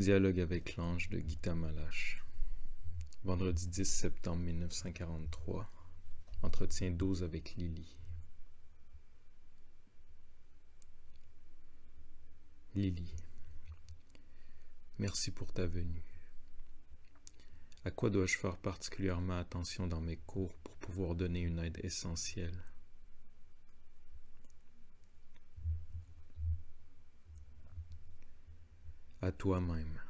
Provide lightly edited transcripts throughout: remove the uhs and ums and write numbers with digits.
Dialogue avec l'ange de Gita Malache. Vendredi 10 septembre 1943. Entretien 12 avec Lily. Lily. Merci pour ta venue. À quoi dois-je faire particulièrement attention dans mes cours pour pouvoir donner une aide essentielle? À toi-même.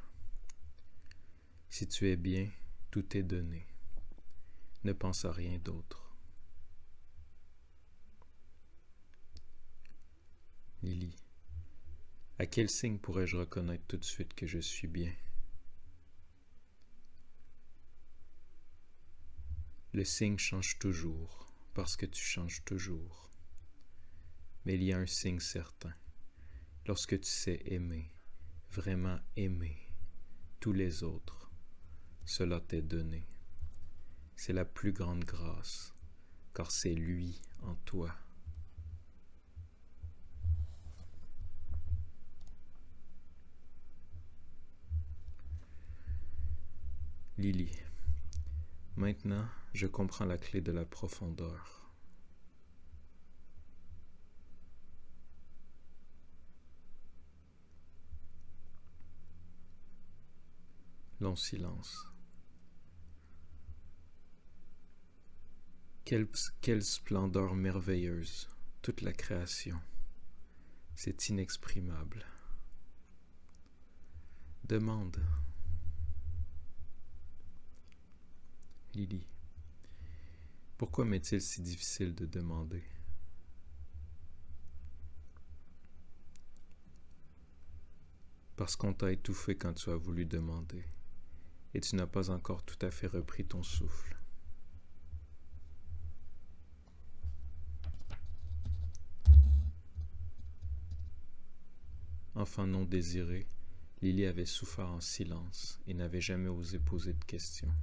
Si tu es bien, tout est donné. Ne pense à rien d'autre. Lily. À quel signe pourrais-je reconnaître tout de suite que je suis bien? Le signe change toujours, parce que tu changes toujours. Mais il y a un signe certain. Lorsque tu sais aimer, vraiment aimer, tous les autres, cela t'est donné. C'est la plus grande grâce, car c'est lui en toi. Lily. Maintenant, je comprends la clé de la profondeur. Long silence. Quelle splendeur merveilleuse, toute la création. C'est inexprimable. Demande. Lily. Pourquoi m'est-il si difficile de demander? Parce qu'on t'a étouffé quand tu as voulu demander, et tu n'as pas encore tout à fait repris ton souffle. Enfant non désiré, Lily avait souffert en silence et n'avait jamais osé poser de questions.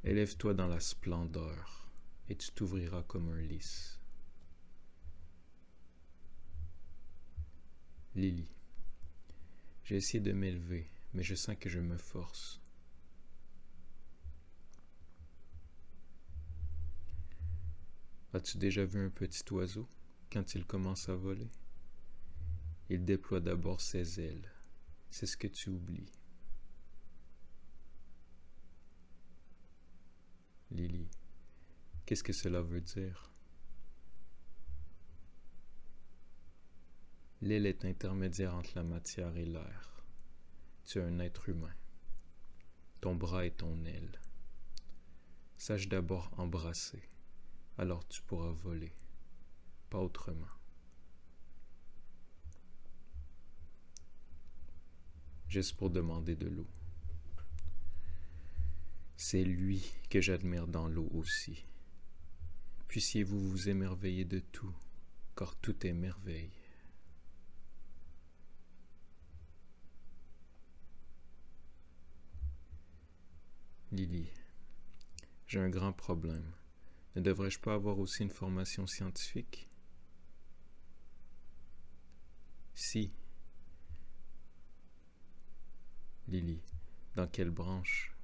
Élève-toi dans la splendeur, et tu t'ouvriras comme un lys. Lily. J'ai essayé de m'élever, mais je sens que je me force. As-tu déjà vu un petit oiseau quand il commence à voler? Il déploie d'abord ses ailes. C'est ce que tu oublies. Lily. Qu'est-ce que cela veut dire? L'aile est intermédiaire entre la matière et l'air. Tu es un être humain. Ton bras est ton aile. Sache d'abord embrasser, alors tu pourras voler, pas autrement. Geste pour demander de l'eau. C'est lui que j'admire dans l'eau aussi. Puissiez-vous vous émerveiller de tout, car tout est merveille. Lily. J'ai un grand problème. Ne devrais-je pas avoir aussi une formation scientifique? Si. Lily. Dans quelle branche?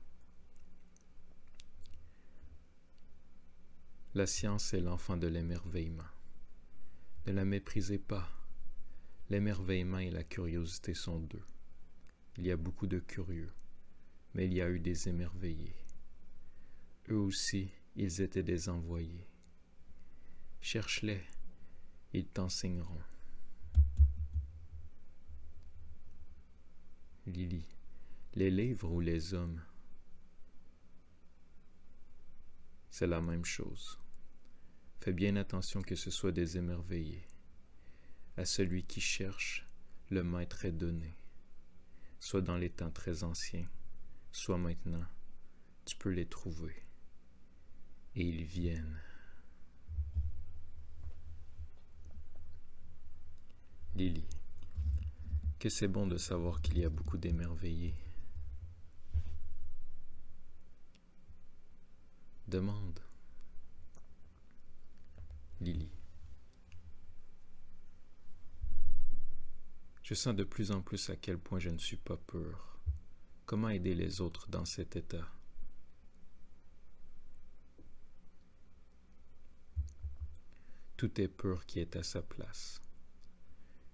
La science est l'enfant de l'émerveillement. Ne la méprisez pas. L'émerveillement et la curiosité sont deux. Il y a beaucoup de curieux, mais il y a eu des émerveillés. Eux aussi, ils étaient des envoyés. Cherche-les, ils t'enseigneront. Lily. Les livres ou les hommes? C'est la même chose. Fais bien attention que ce soit des émerveillés. À celui qui cherche, le maître est donné. Soit dans les temps très anciens, soit maintenant, tu peux les trouver. Et ils viennent. Lily. Que c'est bon de savoir qu'il y a beaucoup d'émerveillés. Demande. Lily. Je sens de plus en plus à quel point je ne suis pas pur. Comment aider les autres dans cet état? Tout est pur qui est à sa place.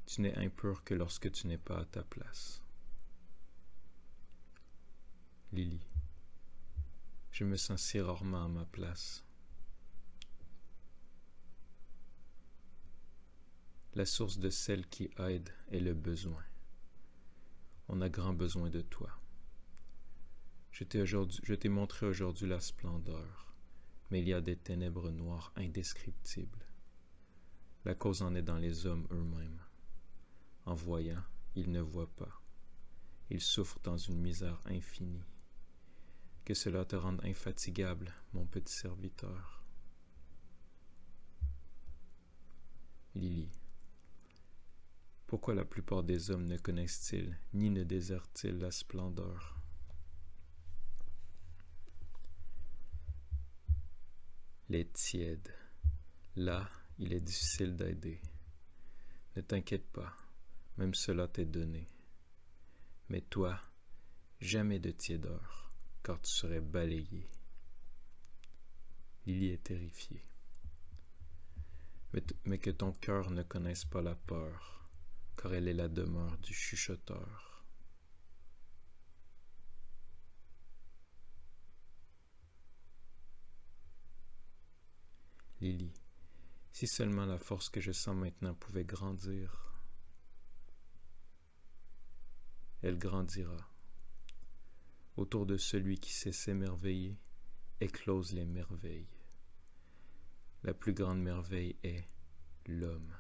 Tu n'es impur que lorsque tu n'es pas à ta place. Lily, je me sens si rarement à ma place. La source de celle qui aide est le besoin. On a grand besoin de toi. Je t'ai montré aujourd'hui la splendeur, mais il y a des ténèbres noires indescriptibles. La cause en est dans les hommes eux-mêmes. En voyant, ils ne voient pas. Ils souffrent dans une misère infinie. Que cela te rende infatigable, mon petit serviteur. Lily, pourquoi la plupart des hommes ne connaissent-ils ni ne désirent-ils la splendeur? Les tièdes. Là, il est difficile d'aider. Ne t'inquiète pas, même cela t'est donné. Mais toi, jamais de tiédeur, car tu serais balayé. Lily est terrifiée. Mais que ton cœur ne connaisse pas la peur, car elle est la demeure du chuchoteur. Lily, si seulement la force que je sens maintenant pouvait grandir. Elle grandira. Autour de celui qui sait s'émerveiller, éclosent les merveilles. La plus grande merveille est l'homme.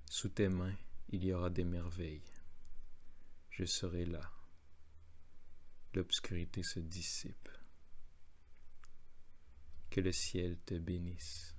Sous tes mains, il y aura des merveilles. Je serai là. L'obscurité se dissipe. Que le ciel te bénisse.